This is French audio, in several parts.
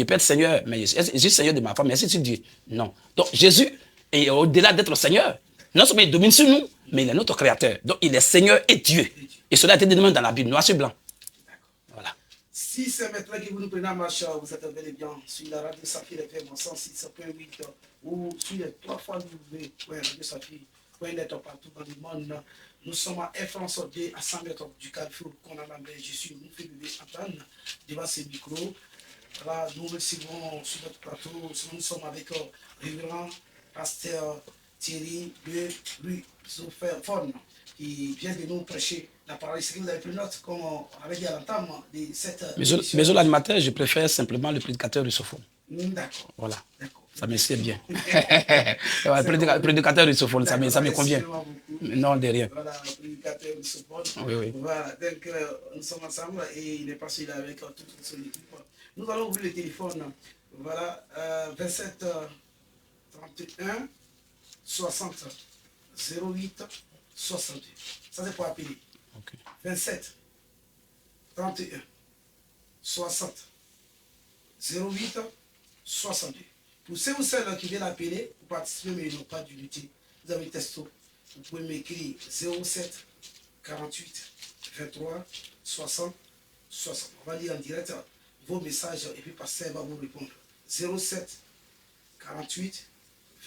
Il peut être Seigneur, mais je suis Seigneur de ma femme, mais si tu dis non. Donc Jésus est au-delà d'être Seigneur. Non seulement il domine sur nous, mais il est notre créateur. Donc il est Seigneur et Dieu. Et cela a été dénommé dans la Bible, noir sur blanc. Voilà. Si c'est maintenant que vous nous prenez en marche, vous êtes bel et bien sur la radio Saphir FM 106.8 ou sur les 3 fois Radio Saphir.net partout dans le monde. Nous sommes à Air France à 100 mètres du Carrefour qu'on a l'embête. Je suis nous fait entendre devant ces micros. Là, nous recevons sur notre plateau, nous sommes avec le révérend pasteur Thierry de Ruizophone qui vient de nous prêcher la parole. Est-ce que vous avez pris note, comme on avait dit à l'entame de cette émission? Mais l'animateur, je préfère simplement le prédicateur rusophone. D'accord. Voilà. Ça me sert bien. Le prédicateur rusophone, ça me convient. Non, de rien. Voilà, le prédicateur rusophone. Oui. Voilà, donc nous sommes ensemble et il est passé là avec toute son équipe. Nous allons ouvrir le téléphone. Voilà, 27 31 60 08 62. Ça, c'est pour appeler. Okay. 27 31 60 08 62. Pour ceux ou celles qui viennent appeler, pour participer, mais ils n'ont pas d'unité, vous avez texto. Vous pouvez m'écrire 07 48 23 60 60. On va lire en direct vos messages et puis pasteur va vous répondre. 07 48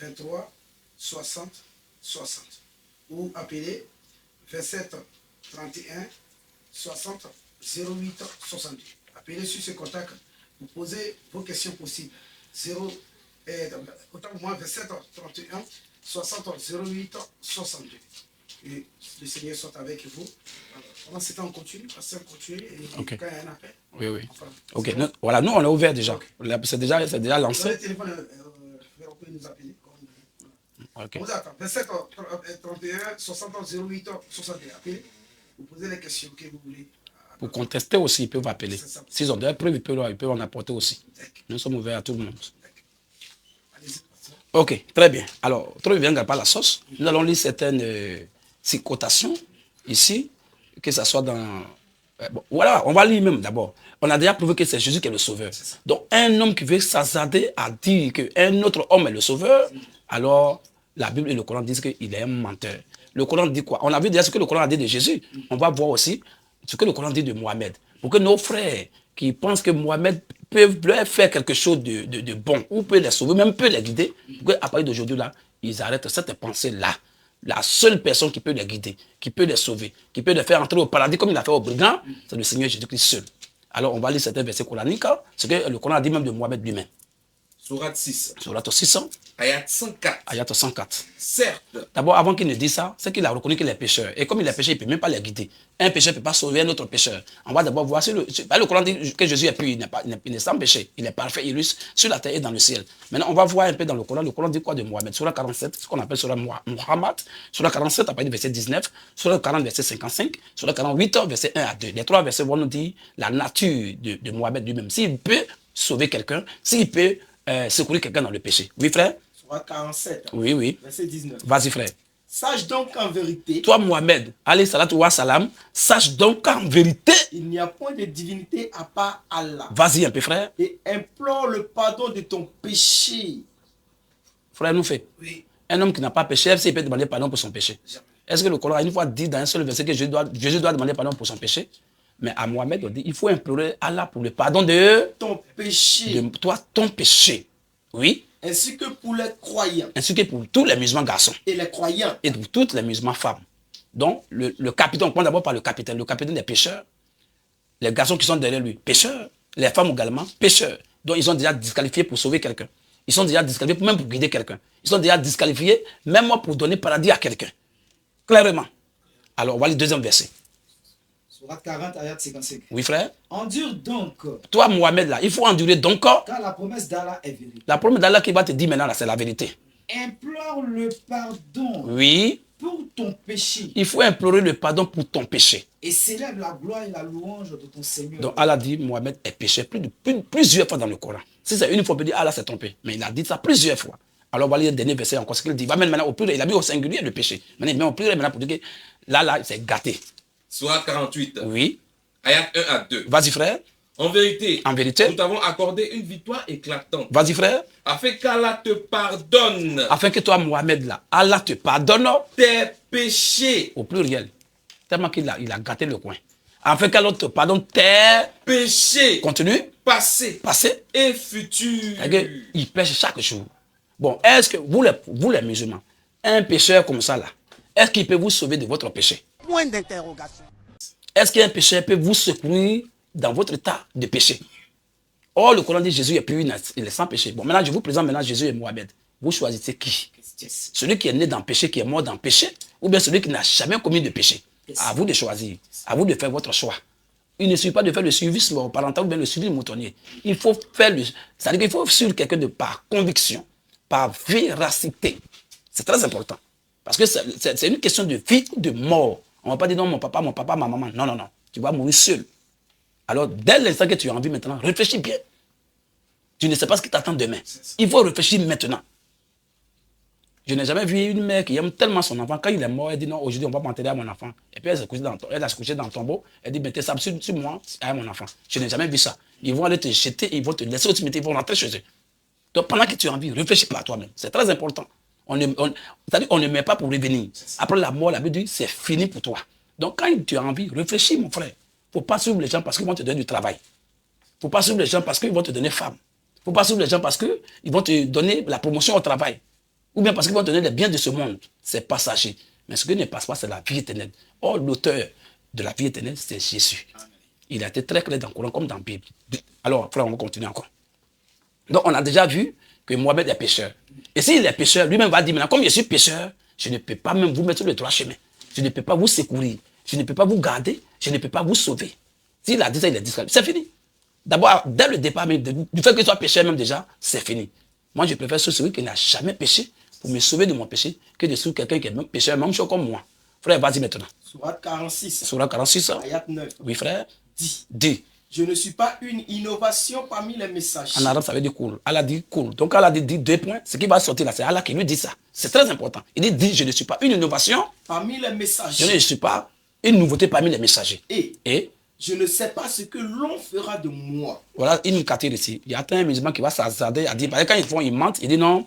23 60 60. Ou appelez 27 31 60 08 62. Appelez sur ce contact pour poser vos questions possibles. Autant pour moi 27 31 60 08 62. Et le Seigneur soit avec vous. Pendant ce temps, on continue. On continue. Et okay. Quand il y a un appel. Oui. Enfin, ok. Voilà, nous, on est ouvert déjà. Okay. C'est déjà lancé. Le téléphone, on peut nous appeler. Okay. On vous attend. 27 31 60 08 61. Appelez. Vous posez les questions que vous voulez. Pour contester aussi, ils peuvent appeler. S'ils ont des preuves, ils peuvent en apporter aussi. Nous sommes ouverts à tout le monde. Ok, très bien. Alors, trop bien, pas la sauce. Nous allons lire certaines cotations ici, que ce soit dans... bon, voilà, on va lire même d'abord. On a déjà prouvé que c'est Jésus qui est le sauveur. Donc, un homme qui veut s'hasarder à dire qu'un autre homme est le sauveur, alors la Bible et le Coran disent qu'il est un menteur. Le Coran dit quoi? On a vu déjà ce que le Coran a dit de Jésus. On va voir aussi ce que le Coran dit de Mohamed. Pour que nos frères qui pensent que Mohamed peut leur faire quelque chose de bon, ou peut les sauver, même peut les guider, pour qu'à partir d'aujourd'hui, là, ils arrêtent cette pensée-là. La seule personne qui peut les guider, qui peut les sauver, qui peut les faire entrer au paradis comme il a fait aux brigands, c'est le Seigneur Jésus-Christ seul. Alors, on va lire certains versets coraniques, ce que le Coran a dit même de Mohamed lui-même. Sourate 6. Sourate 600. Ayat 104. Ayat 104. Certes. D'abord, avant qu'il ne dise ça, c'est qu'il a reconnu qu'il est pécheur. Et comme il est pécheur, il ne peut même pas les guider. Un pécheur ne peut pas sauver un autre pécheur. On va d'abord voir si le Coran dit que Jésus est pur, il n'est sans péché. Il est parfait, il est sur la terre et dans le ciel. Maintenant, on va voir un peu dans le Coran. Le Coran dit quoi de Mohamed? Surah 47, ce qu'on appelle Surah Muhammad. Surah 47, à partir du verset 19. Surah 40, verset 55. Surah 48, verset 1 à 2. Les trois versets vont nous dire la nature de Mohamed lui-même. S'il peut sauver quelqu'un, s'il peut secourir quelqu'un dans le péché. Oui, frère? Surah 47. Oui. Verset 19. Vas-y, frère. Sache donc en vérité. Toi, Mohamed, alayhi salatu wa salam, sache donc en vérité. Il n'y a point de divinité à part Allah. Vas-y un peu, frère. Et implore le pardon de ton péché. Frère, nous fait. Oui. Un homme qui n'a pas péché, il peut demander pardon pour son péché. Est-ce que le Coran a une fois dit dans un seul verset que Jésus doit demander pardon pour son péché? Mais à Mohamed, on dit il faut implorer Allah pour le pardon de ton péché. De toi, ton péché. Oui. Ainsi que pour les croyants. Ainsi que pour tous les musulmans garçons. Et les croyants. Et pour toutes les musulmans femmes. Donc, le capitaine, on commence d'abord par le capitaine des pécheurs. Les garçons qui sont derrière lui, pécheurs. Les femmes également, pécheurs. Donc, ils sont déjà disqualifiés pour sauver quelqu'un. Ils sont déjà disqualifiés même pour guider quelqu'un. Ils sont déjà disqualifiés même pour donner paradis à quelqu'un. Clairement. Alors, on va lire le deuxième verset. Sourate 40, ayat 55. Oui, frère. Endure donc. Toi, Mohamed, là, il faut endurer donc. Car la promesse d'Allah est vérité. La promesse d'Allah qui va te dire maintenant, là, c'est la vérité. Implore le pardon. Oui. Pour ton péché. Il faut implorer le pardon pour ton péché. Et célèbre la gloire et la louange de ton Seigneur. Donc Allah dit, Mohamed est péché plusieurs fois dans le Coran. Si c'est une fois, on peut dire, Allah s'est trompé. Mais il a dit ça plusieurs fois. Alors on va lire le dernier verset encore. Ce qu'il dit, va maintenant au pluriel. Il a mis au singulier le péché. Maintenant il met au pluriel maintenant pour dire que là, c'est gâté. Sourate 48. Oui. Ayat 1 à 2. Vas-y, frère. En vérité, En vérité. nous t'avons accordé une victoire éclatante, Vas-y, frère. afin qu'Allah te pardonne Afin que toi, Mohamed, là, Allah te pardonne tes péchés, au pluriel. Tellement qu'il a, il a gâté le coin. Afin qu'Allah te pardonne tes péchés contenus passés passés. et futurs. Il pêche chaque jour. Bon, est-ce que vous les musulmans, un pécheur comme ça là, est-ce qu'il peut vous sauver de votre péché? Point d'interrogation. Est-ce qu'un pécheur peut vous secourir dans votre état de péché? Or, le Coran dit Jésus est pur, il est sans péché. Bon, maintenant, je vous présente maintenant Jésus et Mohamed. Vous choisissez qui? Celui qui est né dans le péché, qui est mort dans le péché, ou bien celui qui n'a jamais commis de péché? À vous de choisir, à vous de faire votre choix. Il ne suffit pas de faire le suivisme parental ou bien le suivi moutonnier. Il faut faire le... C'est-à-dire qu'il faut suivre quelqu'un de par conviction, par véracité. C'est très important. Parce que c'est une question de vie ou de mort. On ne va pas dire non, mon papa, ma maman. Non, non, non. Tu vas mourir seul. Alors, dès l'instant que tu as envie maintenant, réfléchis bien. Tu ne sais pas ce qui t'attend demain. Il faut réfléchir maintenant. Je n'ai jamais vu une mère qui aime tellement son enfant. Quand il est mort, elle dit non, aujourd'hui, on va m'enterrer à mon enfant. Et puis, elle s'est couchée dans le tombeau. Elle dit, mettez ça sur moi, à mon enfant. Je n'ai jamais vu ça. Ils vont aller te jeter, ils vont te laisser au cimetière, ils vont rentrer chez eux. Donc, pendant que tu as envie, réfléchis pas à toi-même. C'est très important. C'est-à-dire, on ne met pas pour revenir. Après la mort, la Bible dit, c'est fini pour toi. Donc, quand tu as envie, réfléchis, mon frère. Il ne faut pas suivre les gens parce qu'ils vont te donner du travail. Il ne faut pas suivre les gens parce qu'ils vont te donner femme. Il ne faut pas suivre les gens parce qu'ils vont te donner la promotion au travail. Ou bien parce qu'ils vont te donner les biens de ce monde. C'est passager. Mais ce qui ne passe pas, c'est la vie éternelle. Or, l'auteur de la vie éternelle, c'est Jésus. Il a été très clair dans le Coran comme dans la Bible. Alors, frère, on va continuer encore. Donc, on a déjà vu que Mohamed est pécheur. Et s'il est pécheur, lui-même va dire, maintenant, comme je suis pécheur, je ne peux pas même vous mettre sur le droit chemin. Je ne peux pas vous secourir. Je ne peux pas vous garder. Je ne peux pas vous sauver. S'il a dit ça, il est disqualifié. C'est fini. D'abord, dès le départ, même, du fait qu'il soit pécheur même déjà, c'est fini. Moi, je préfère celui qui n'a jamais péché pour me sauver de mon péché que de suivre quelqu'un qui est même pécheur, même chose comme moi. Frère, vas-y maintenant. Sourate 46. Sourate 46. Ayat 9. Oui, frère. Dis. Je ne suis pas une innovation parmi les messages. En arabe, ça veut dire cool. Allah dit cool. Donc, Allah dit 2 points. Ce qui va sortir là, c'est Allah qui lui dit ça. C'est très important. Il dit, je ne suis pas une innovation parmi les messages. Je ne suis pas une nouveauté parmi les messagers. Et je ne sais pas ce que l'on fera de moi. Voilà une catégorie ici. Il y a un musulman qui va s'hasarder à dire, parce que quand ils mentent, il dit non.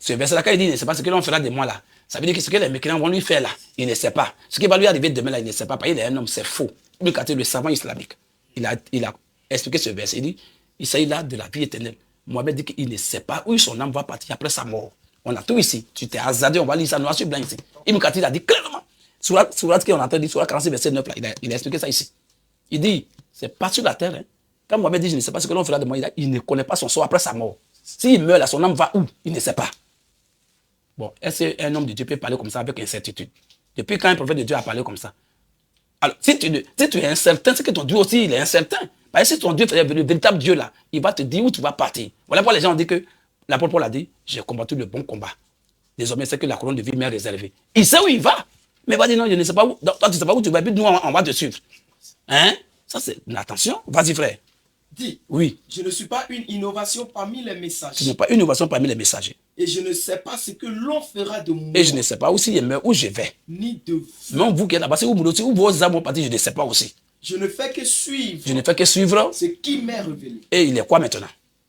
Ce verset-là, quand il dit, il ne sait pas ce que l'on fera de moi là. Ça veut dire que ce que les mécréants vont lui faire là, il ne sait pas. Ce qui va lui arriver demain là, il ne sait pas. Parce qu'il est un homme, c'est faux. Une catégorie, le savant islamique. Il a expliqué ce verset. Il dit, il s'agit là de la vie éternelle. Mohamed dit qu'il ne sait pas où son âme va partir après sa mort. On a tout ici. Tu t'es hasardé, on va lire ça noir sur blanc ici. Ibn Kathir a dit clairement. Sourate qu'on entend dire, Sourate 46, verset 9 là, il a expliqué ça ici. Il dit, c'est pas sur la terre. Hein. Quand Mohamed dit, je ne sais pas ce que l'on fera de moi, il ne connaît pas son sort après sa mort. S'il meurt là, son âme va où? Il ne sait pas. Bon, est-ce qu'un homme de Dieu peut parler comme ça avec incertitude? Depuis quand un prophète de Dieu a parlé comme ça? Alors, si tu es incertain, c'est que ton Dieu aussi, il est incertain. Parce que si ton Dieu est le véritable Dieu là, il va te dire où tu vas partir. Voilà pourquoi les gens ont dit que l'apôtre Paul a dit, j'ai combattu le bon combat. Désormais, c'est que la couronne de vie m'est réservée. Il sait où il va. Mais il va dire non, je ne sais pas où. Toi, tu ne sais pas où tu vas, puis nous, on va te suivre. Hein? Ça, c'est l'attention. Vas-y, frère. Dis. Oui. Je ne suis pas une innovation parmi les messages. Tu n'es pas une innovation parmi les messagers. Et je ne sais pas ce que l'on fera de moi. Et je ne sais pas aussi où je vais. Ni de vous. Même vous qui êtes là-bas, si vous me dites où vos âmes vont partir, je ne sais pas aussi. Je ne fais que suivre. Je ne fais que suivre. Ce qui m'est révélé. Et il est quoi maintenant?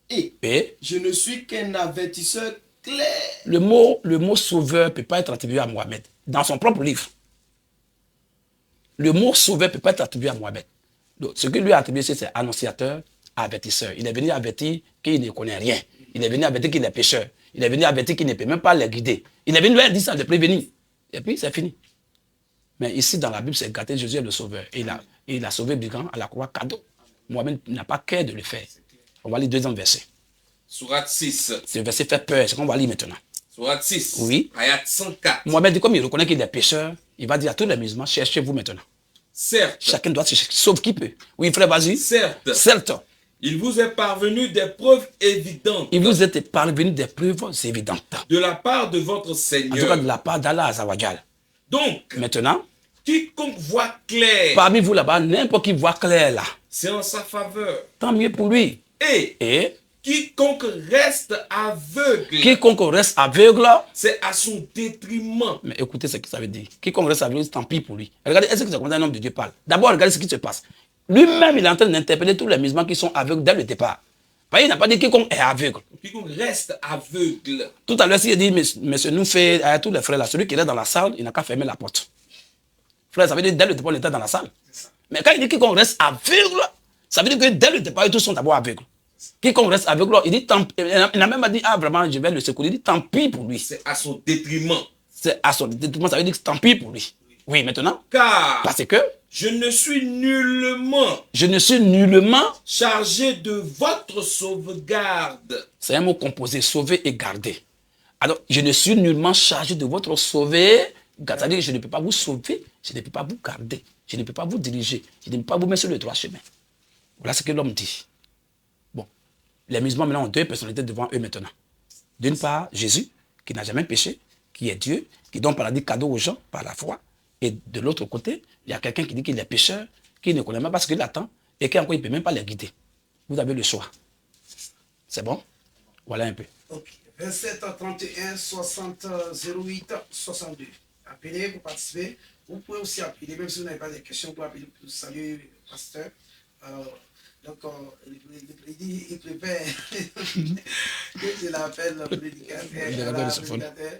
Et je ne suis qu'un avertisseur clair. Le mot sauveur ne peut pas être attribué à Mohamed. Dans son propre livre. Le mot sauveur ne peut pas être attribué à Mohamed. Donc, ce que lui a attribué, c'est annonciateur, avertisseur. Il est venu avertir qu'il ne connaît rien. Il est venu avertir qu'il est pécheur. Il est venu avertir qu'il ne peut même pas les guider. Il est venu leur dire ça, les prévenir. Et puis, c'est fini. Mais ici, dans la Bible, c'est gâté, Jésus est le sauveur. Et il a sauvé Brigand à la croix cadeau. Mohamed n'a pas cœur de le faire. On va lire 2 versets. Sourate 6. Ce verset fait peur, c'est ce qu'on va lire maintenant. Sourate 6. Oui. Ayat 104. Mohamed dit, comme il reconnaît qu'il est pécheur, il va dire à tous les musulmans, cherchez-vous maintenant. Certes. Chacun doit se chercher, sauf qui peut. Oui, frère, vas-y. Certes. Certes. Il vous est parvenu des preuves évidentes. Il vous est parvenu des preuves évidentes. De la part de votre En Seigneur. tout cas, de la part d'Allah Azawajal. Donc, Maintenant, quiconque voit clair, parmi vous là-bas, n'importe qui voit clair là, c'est en sa faveur. tant mieux pour lui. Et quiconque reste aveugle, Quiconque reste aveugle, c'est à son détriment. mais écoutez ce que ça veut dire. Quiconque reste aveugle, tant pis pour lui. Regardez, est-ce que c'est comme ça un homme de Dieu parle? D'abord, regardez ce qui se passe. Lui-même, il est en train d'interpeller tous les musulmans qui sont aveugles dès le départ. Voyez, il n'a pas dit quiconque est aveugle. Quiconque reste aveugle. Tout à l'heure, s'il dit, monsieur, nous fait à tous les frères là, celui qui est dans la salle, il n'a qu'à fermer la porte. Frère, ça veut dire dès le départ, on était dans la salle. Mais quand il dit quiconque reste aveugle, ça veut dire que dès le départ, ils tous sont d'abord aveugles. Quiconque reste aveugle, il dit tant pis. Il n'a même pas dit, ah vraiment, je vais le secourir. Il dit tant pis pour lui. C'est à son détriment. C'est à son détriment, ça veut dire tant pis pour lui. Oui, maintenant. Car Parce que je ne suis nullement chargé de votre sauvegarde. C'est un mot composé, sauver et garder. Alors, je ne suis nullement chargé de votre sauver. C'est-à-dire que je ne peux pas vous sauver, je ne peux pas vous garder, je ne peux pas vous diriger, je ne peux pas vous mettre sur le droit chemin. Voilà ce que l'homme dit. Bon, les musulmans maintenant ont deux personnalités devant eux maintenant. D'une part, Jésus, qui n'a jamais péché, qui est Dieu, qui donne paradis cadeau aux gens par la foi. Et de l'autre côté, il y a quelqu'un qui dit qu'il est pécheur, qui ne connaît même pas ce qu'il attend, et qui encore il ne peut même pas les guider. Vous avez le choix. C'est bon? Voilà un peu. Ok. 27 31 60 08 62. Appelez pour participer. Vous pouvez aussi appeler, même si vous n'avez pas de questions, pour appeler pour saluer le pasteur. Donc, il prépare que je l'appelle le prédicateur.